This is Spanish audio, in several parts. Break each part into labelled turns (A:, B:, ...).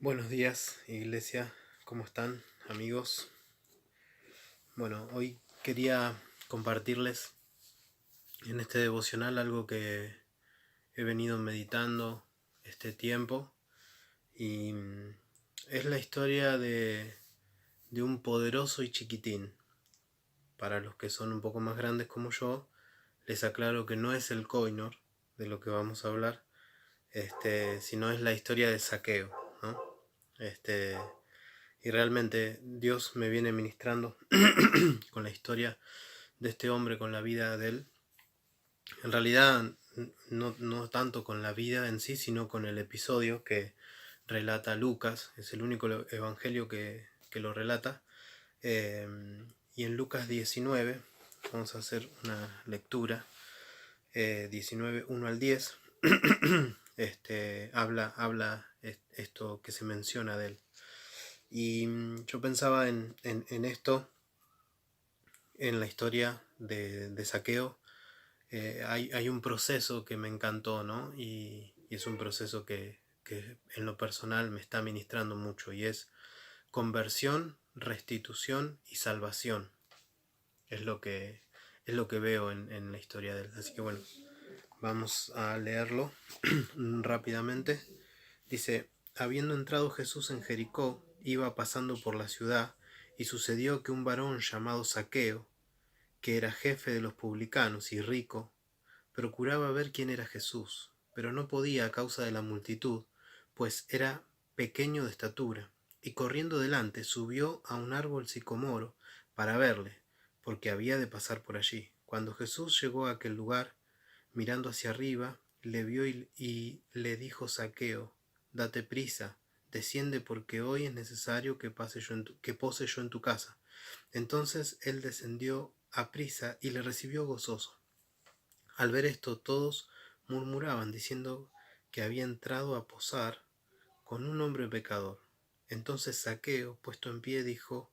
A: Buenos días, iglesia, ¿cómo están, amigos? Bueno, hoy quería compartirles en este devocional algo que he venido meditando este tiempo y es la historia de un poderoso y chiquitín. Para los que son un poco más grandes como yo, les aclaro que no es el Koinor de lo que vamos a hablar, sino es la historia de Zaqueo, ¿no? Y realmente Dios me viene ministrando con la historia de este hombre, con la vida de él. En realidad no tanto con la vida en sí, sino con el episodio que relata Lucas. Es el único evangelio que lo relata. Y en Lucas 19, vamos a hacer una lectura, 19, 1 al 10, habla esto que se menciona de él. Y yo pensaba en esto, en la historia de Zaqueo. Hay un proceso que me encantó, ¿no? Y es un proceso que en lo personal me está ministrando mucho, y es conversión, restitución y salvación. Es lo que veo en la historia de él. Así que bueno, vamos a leerlo rápidamente. Dice: habiendo entrado Jesús en Jericó, iba pasando por la ciudad, y sucedió que un varón llamado Zaqueo, que era jefe de los publicanos y rico, procuraba ver quién era Jesús, pero no podía a causa de la multitud, pues era pequeño de estatura, y corriendo delante subió a un árbol sicomoro para verle, porque había de pasar por allí. Cuando Jesús llegó a aquel lugar, mirando hacia arriba, le vio y le dijo: Zaqueo, date prisa, desciende, porque hoy es necesario que pose yo en tu casa. Entonces él descendió a prisa y le recibió gozoso. Al ver esto, todos murmuraban, diciendo que había entrado a posar con un hombre pecador. Entonces Zaqueo, puesto en pie, dijo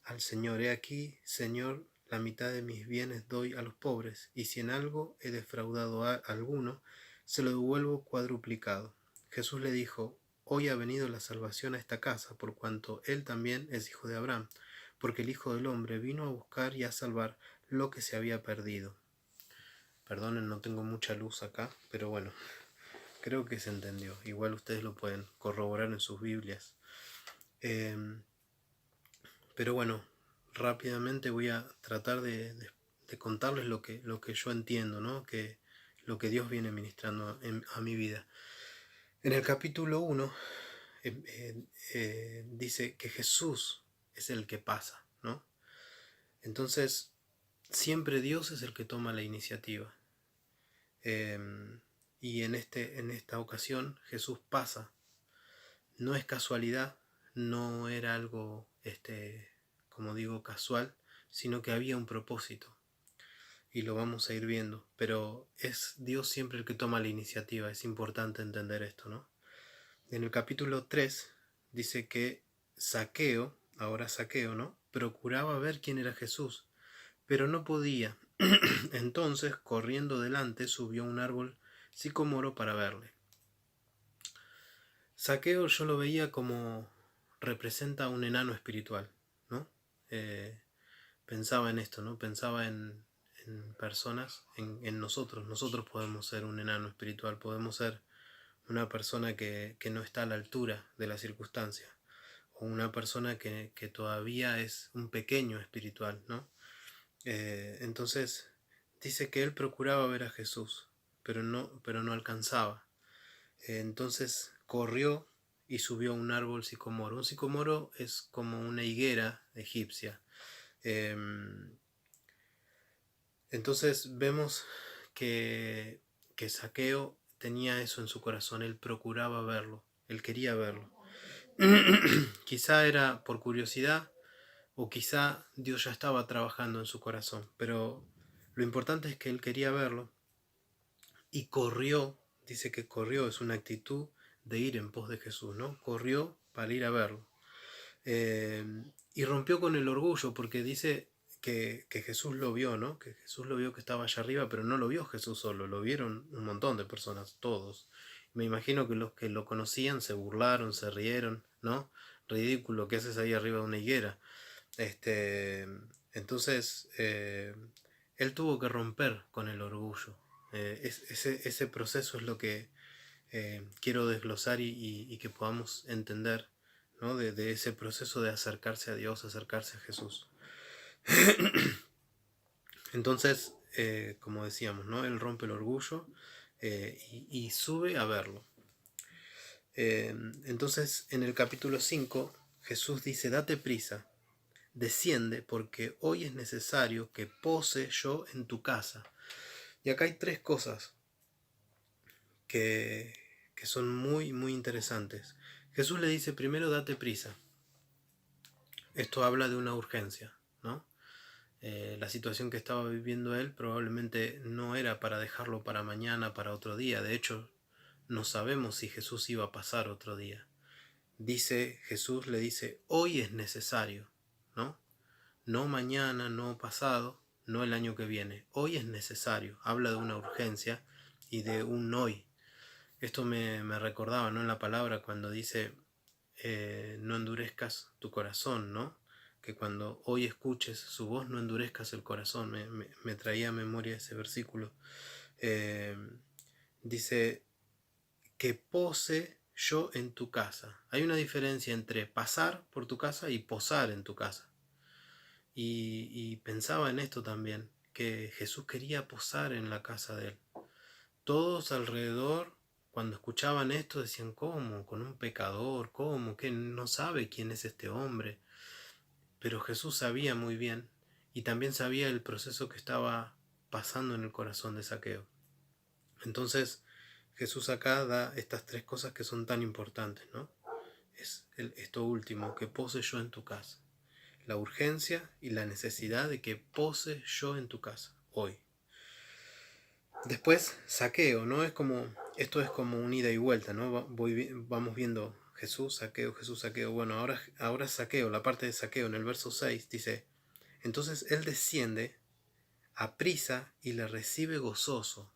A: al Señor: he aquí, Señor, la mitad de mis bienes doy a los pobres, y si en algo he defraudado a alguno, se lo devuelvo cuadruplicado. Jesús le dijo: hoy ha venido la salvación a esta casa, por cuanto él también es hijo de Abraham, porque el Hijo del Hombre vino a buscar y a salvar lo que se había perdido. Perdonen, no tengo mucha luz acá, pero bueno, creo que se entendió. Igual ustedes lo pueden corroborar en sus Biblias. Pero bueno, rápidamente voy a tratar de contarles lo que yo entiendo, ¿no? Lo que Dios viene ministrando a mi vida. En el capítulo 1 dice que Jesús es el que pasa, ¿no? Entonces, siempre Dios es el que toma la iniciativa. Y en esta ocasión Jesús pasa. No es casualidad, no era algo, como digo, casual, sino que había un propósito. Y lo vamos a ir viendo. Pero es Dios siempre el que toma la iniciativa. Es importante entender esto, ¿no? En el capítulo 3 dice que Zaqueo, ahora Zaqueo, ¿no?, procuraba ver quién era Jesús, pero no podía. Entonces, corriendo delante, subió a un árbol sicomoro para verle. Zaqueo yo lo veía como representa a un enano espiritual, ¿no? Pensaba en esto, ¿no? Pensaba en personas, en nosotros. Nosotros podemos ser un enano espiritual, podemos ser una persona que no está a la altura de la circunstancia, o una persona que todavía es un pequeño espiritual, ¿no? Entonces dice que él procuraba ver a Jesús, pero no alcanzaba. Entonces corrió y subió a un árbol sicomoro. Un sicomoro es como una higuera egipcia. Entonces vemos que Zaqueo tenía eso en su corazón. Él procuraba verlo, él quería verlo. Quizá era por curiosidad, o quizá Dios ya estaba trabajando en su corazón, pero lo importante es que él quería verlo y corrió. Dice que corrió, es una actitud de ir en pos de Jesús, ¿no? Corrió para ir a verlo. Y rompió con el orgullo, porque dice que Jesús lo vio, ¿no? Que Jesús lo vio, que estaba allá arriba, pero no lo vio Jesús solo, lo vieron un montón de personas, todos. Me imagino que los que lo conocían se burlaron, se rieron, ¿no? Ridículo, ¿qué haces ahí arriba de una higuera? Este, entonces, él tuvo que romper con el orgullo. Ese proceso es lo que quiero desglosar y que podamos entender, ¿no? De ese proceso de acercarse a Dios, acercarse a Jesús. Entonces, como decíamos, ¿no? Él rompe el orgullo y sube a verlo. Entonces, en el capítulo 5, Jesús dice, date prisa, desciende, porque hoy es necesario que pose yo en tu casa. Y acá hay tres cosas que, que son muy, muy interesantes. Jesús le dice primero, date prisa. Esto habla de una urgencia, ¿no? La situación que estaba viviendo él probablemente no era para dejarlo para mañana, para otro día. De hecho, no sabemos si Jesús iba a pasar otro día. Jesús le dice, hoy es necesario, ¿no? No mañana, no pasado, no el año que viene. Hoy es necesario. Habla de una urgencia y de un hoy. Esto me recordaba, ¿no? En la palabra cuando dice, no endurezcas tu corazón, ¿no? Que cuando hoy escuches su voz no endurezcas el corazón. Me traía a memoria ese versículo. Eh, dice, que pose yo en tu casa. Hay una diferencia entre pasar por tu casa y posar en tu casa. Y pensaba en esto también, que Jesús quería posar en la casa de él. Todos alrededor, cuando escuchaban esto, decían, ¿cómo? Con un pecador, ¿cómo? Que no sabe quién es este hombre. Pero Jesús sabía muy bien, y también sabía el proceso que estaba pasando en el corazón de Zaqueo. Entonces, Jesús acá da estas tres cosas que son tan importantes, ¿no? Es esto último, que pose yo en tu casa. La urgencia y la necesidad de que pose yo en tu casa, hoy. Después, Zaqueo, ¿no? Esto es como un ida y vuelta, ¿no? Vamos viendo Jesús, Zaqueo. Bueno, ahora Zaqueo, la parte de Zaqueo en el verso 6 dice, entonces él desciende a prisa y le recibe gozoso.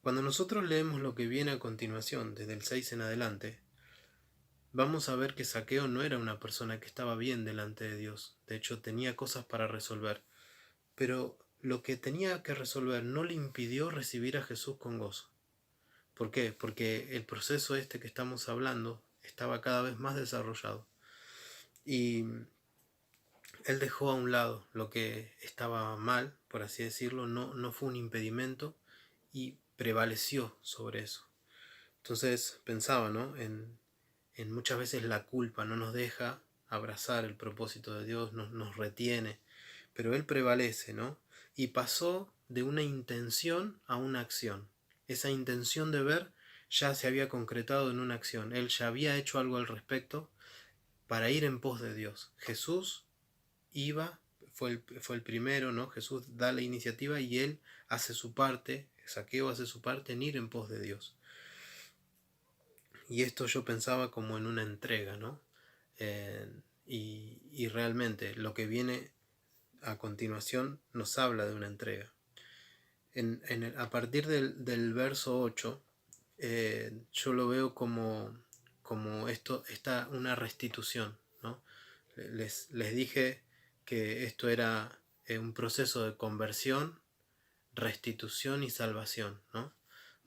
A: Cuando nosotros leemos lo que viene a continuación, desde el 6 en adelante, vamos a ver que Zaqueo no era una persona que estaba bien delante de Dios. De hecho, tenía cosas para resolver. Pero lo que tenía que resolver no le impidió recibir a Jesús con gozo. ¿Por qué? Porque el proceso este que estamos hablando estaba cada vez más desarrollado. Y él dejó a un lado lo que estaba mal, por así decirlo, no fue un impedimento y prevaleció sobre eso. Entonces pensaba, ¿no? En muchas veces la culpa no nos deja abrazar el propósito de Dios, nos retiene, pero Él prevalece, ¿no? Y pasó de una intención a una acción. Esa intención de ver ya se había concretado en una acción. Él ya había hecho algo al respecto para ir en pos de Dios. Jesús iba, fue el primero, ¿no? Jesús da la iniciativa y Él hace su parte, Zaqueo hace su parte en ir en pos de Dios. Y esto yo pensaba como en una entrega, ¿no? Y realmente lo que viene a continuación nos habla de una entrega. A partir del verso 8, yo lo veo como una restitución, ¿no? Les dije que esto era un proceso de conversión, restitución y salvación, ¿no?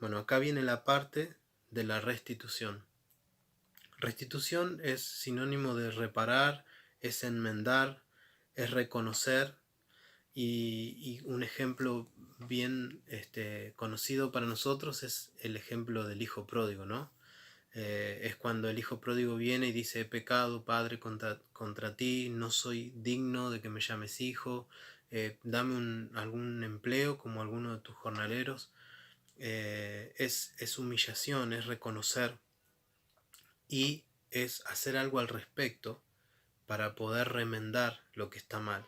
A: Bueno, acá viene la parte de la restitución. Restitución es sinónimo de reparar, es enmendar, es reconocer, y un ejemplo bien conocido para nosotros es el ejemplo del hijo pródigo, ¿no? Es cuando el hijo pródigo viene y dice, he pecado, Padre, contra ti, no soy digno de que me llames hijo, dame algún empleo como alguno de tus jornaleros. Es humillación, es reconocer y es hacer algo al respecto para poder remendar lo que está mal.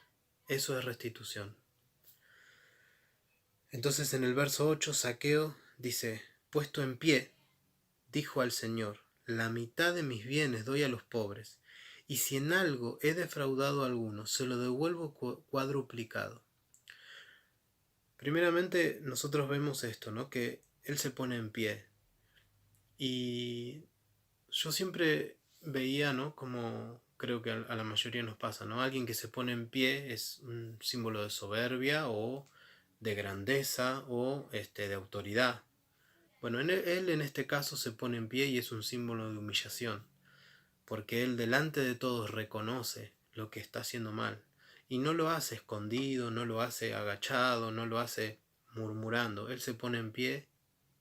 A: Eso es restitución. Entonces en el verso 8, Zaqueo dice, puesto en pie, dijo al Señor, la mitad de mis bienes doy a los pobres, y si en algo he defraudado a alguno, se lo devuelvo cuadruplicado. Primeramente nosotros vemos esto, ¿no? Que él se pone en pie. Y yo siempre veía, ¿no? Como creo que a la mayoría nos pasa, ¿no? Alguien que se pone en pie es un símbolo de soberbia o de grandeza o de autoridad. Bueno, él en este caso se pone en pie y es un símbolo de humillación, porque él delante de todos reconoce lo que está haciendo mal. Y no lo hace escondido, no lo hace agachado, no lo hace murmurando. Él se pone en pie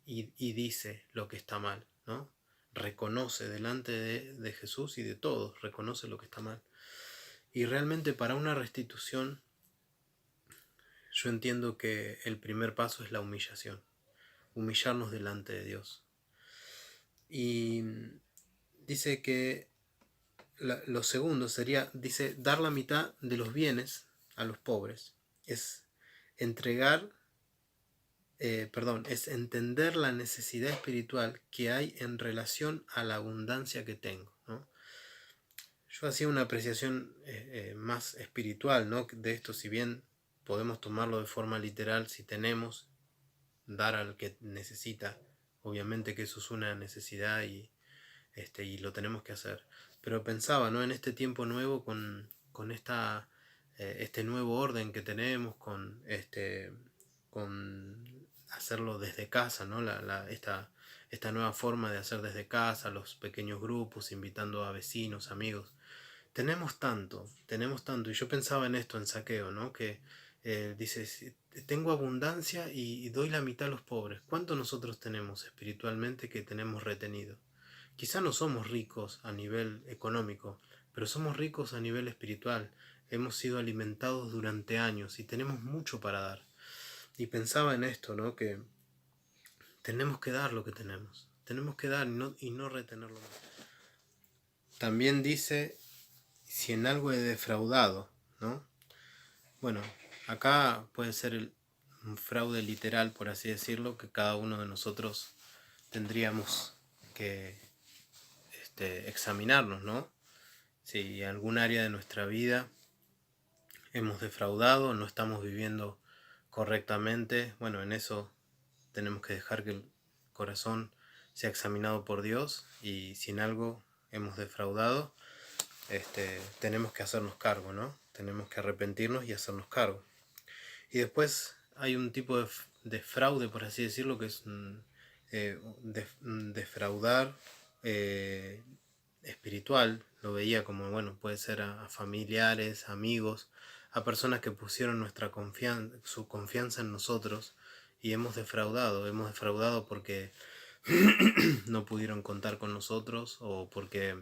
A: y dice lo que está mal, ¿no? Reconoce delante de Jesús y de todos, reconoce lo que está mal. Y realmente para una restitución, yo entiendo que el primer paso es la humillación, humillarnos delante de Dios. Y dice que lo segundo sería, dice, dar la mitad de los bienes a los pobres. Es entregar, es entender la necesidad espiritual que hay en relación a la abundancia que tengo, ¿no? Yo hacía una apreciación más espiritual, ¿no? De esto, si bien podemos tomarlo de forma literal, si tenemos, dar al que necesita, obviamente que eso es una necesidad y lo tenemos que hacer. Pero pensaba, ¿no? En este tiempo nuevo, con este nuevo orden que tenemos, con hacerlo desde casa, ¿no? Esta nueva forma de hacer desde casa, los pequeños grupos, invitando a vecinos, amigos. Tenemos tanto. Y yo pensaba en esto, en Saqueo, ¿no? Que dice, tengo abundancia y doy la mitad a los pobres. ¿Cuánto nosotros tenemos espiritualmente que tenemos retenido? Quizá no somos ricos a nivel económico, pero somos ricos a nivel espiritual. Hemos sido alimentados durante años y tenemos mucho para dar. Y pensaba en esto, ¿no? Que tenemos que dar lo que tenemos. Tenemos que dar y no retenerlo más. También dice, si en algo he defraudado, ¿no? Bueno, acá puede ser un fraude literal, por así decirlo, que cada uno de nosotros tendríamos que examinarnos, ¿no? Si en algún área de nuestra vida hemos defraudado, no estamos viviendo correctamente, bueno, en eso tenemos que dejar que el corazón sea examinado por Dios, y si en algo hemos defraudado, tenemos que hacernos cargo, ¿no? Tenemos que arrepentirnos y hacernos cargo. Y después hay un tipo de fraude, por así decirlo, que es defraudar espiritual. Lo veía como, bueno, puede ser a familiares, amigos, a personas que pusieron su confianza en nosotros y hemos defraudado porque no pudieron contar con nosotros, o porque,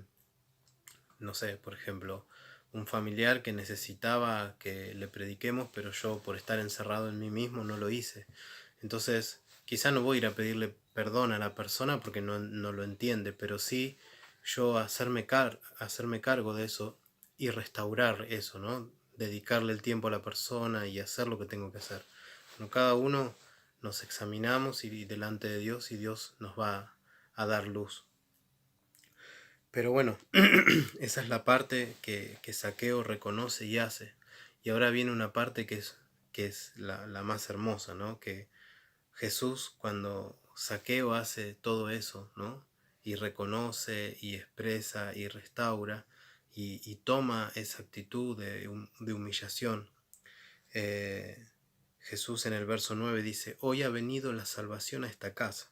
A: no sé, por ejemplo, un familiar que necesitaba que le prediquemos, pero yo por estar encerrado en mí mismo no lo hice. Entonces, quizá no voy a ir a pedirle perdón a la persona porque no lo entiende, pero sí yo hacerme cargo de eso y restaurar eso, ¿no? Dedicarle el tiempo a la persona y hacer lo que tengo que hacer. Bueno, cada uno nos examinamos y delante de Dios, y Dios nos va a dar luz. Pero bueno, esa es la parte que Saqueo reconoce y hace. Y ahora viene una parte que es la más hermosa, ¿no? Que Jesús, cuando Saqueo hace todo eso, ¿no? Y reconoce y expresa y restaura y toma esa actitud de humillación. Jesús en el verso 9 dice, hoy ha venido la salvación a esta casa.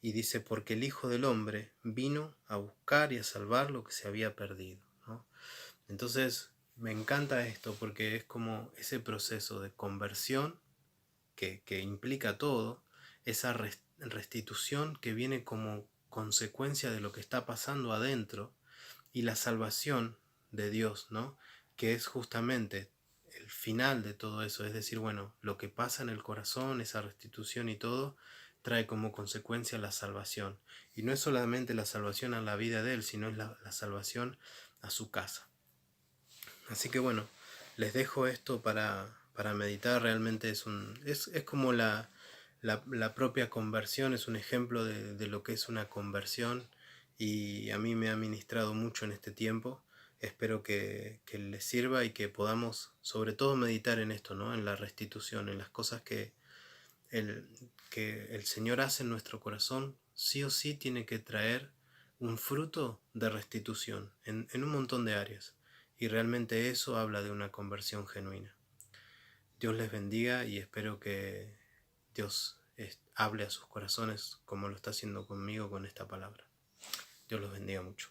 A: Y dice, porque el Hijo del Hombre vino a buscar y a salvar lo que se había perdido, ¿no? Entonces me encanta esto, porque es como ese proceso de conversión que implica todo, esa restitución que viene como consecuencia de lo que está pasando adentro, y la salvación de Dios, ¿no? Que es justamente el final de todo eso. Es decir, bueno, lo que pasa en el corazón, esa restitución y todo, trae como consecuencia la salvación. Y no es solamente la salvación a la vida de él, sino es la salvación a su casa. Así que bueno, les dejo esto para meditar. Realmente es como la propia conversión, es un ejemplo de lo que es una conversión, y a mí me ha ministrado mucho en este tiempo. Espero que les sirva y que podamos sobre todo meditar en esto, ¿no? En la restitución, en las cosas que que el Señor hace en nuestro corazón, sí o sí tiene que traer un fruto de restitución en un montón de áreas. Y realmente eso habla de una conversión genuina. Dios les bendiga y espero que Dios hable a sus corazones como lo está haciendo conmigo con esta palabra. Dios los bendiga mucho.